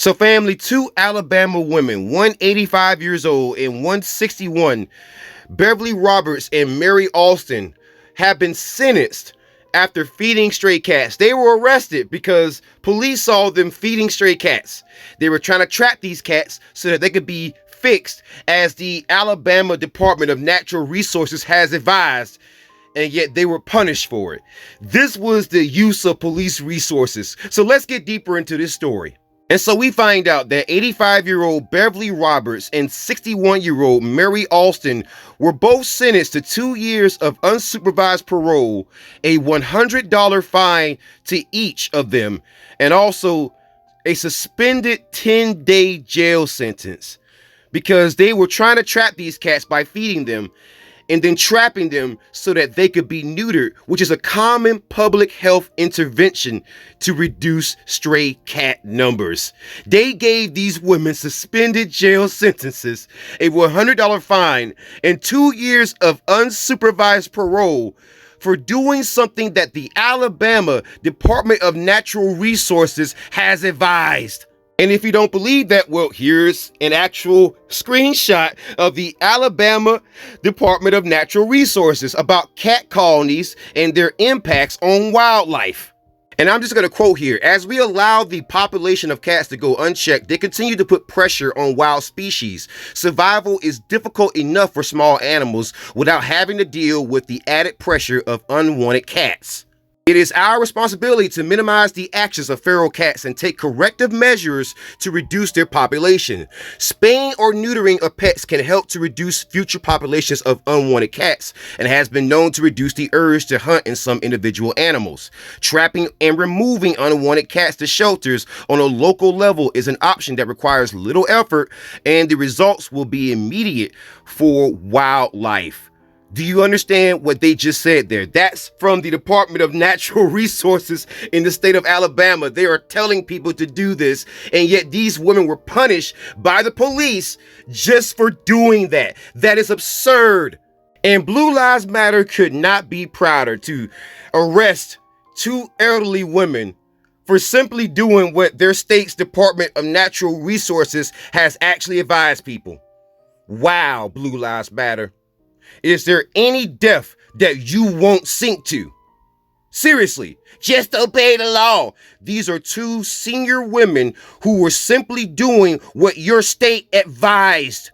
So family, two Alabama women, one 85 years old and one 61, Beverly Roberts and Mary Alston, have been sentenced after feeding stray cats. They were arrested because police saw them feeding stray cats. They were trying to trap these cats so that they could be fixed, as the Alabama Department of Natural Resources has advised, and yet they were punished for it. This was the use of police resources. So let's get deeper into this story. And so we find out that 85-year-old Beverly Roberts and 61-year-old Mary Alston were both sentenced to 2 years of unsupervised parole, a $100 fine to each of them, and also a suspended 10-day jail sentence, because they were trying to trap these cats by feeding them and then trapping them so that they could be neutered, which is a common public health intervention to reduce stray cat numbers. They gave these women suspended jail sentences, a $100 fine, and 2 years of unsupervised parole for doing something that the Alabama Department of Natural Resources has advised. And if you don't believe that, well, here's an actual screenshot of the Alabama Department of Natural Resources about cat colonies and their impacts on wildlife. And I'm just going to quote here: as we allow the population of cats to go unchecked, they continue to put pressure on wild species. Survival is difficult enough for small animals without having to deal with the added pressure of unwanted cats. It is our responsibility to minimize the actions of feral cats and take corrective measures to reduce their population. Spaying or neutering of pets can help to reduce future populations of unwanted cats and has been known to reduce the urge to hunt in some individual animals. Trapping and removing unwanted cats to shelters on a local level is an option that requires little effort, and the results will be immediate for wildlife. Do you understand what they just said there? That's from the Department of Natural Resources in the state of Alabama. They are telling people to do this, and yet these women were punished by the police just for doing that. That is absurd. And Blue Lives Matter could not be prouder to arrest two elderly women for simply doing what their state's Department of Natural Resources has actually advised people. Wow, Blue Lives Matter. Is there any death that you won't sink to? Seriously, just obey the law. These are two senior women who were simply doing what your state advised.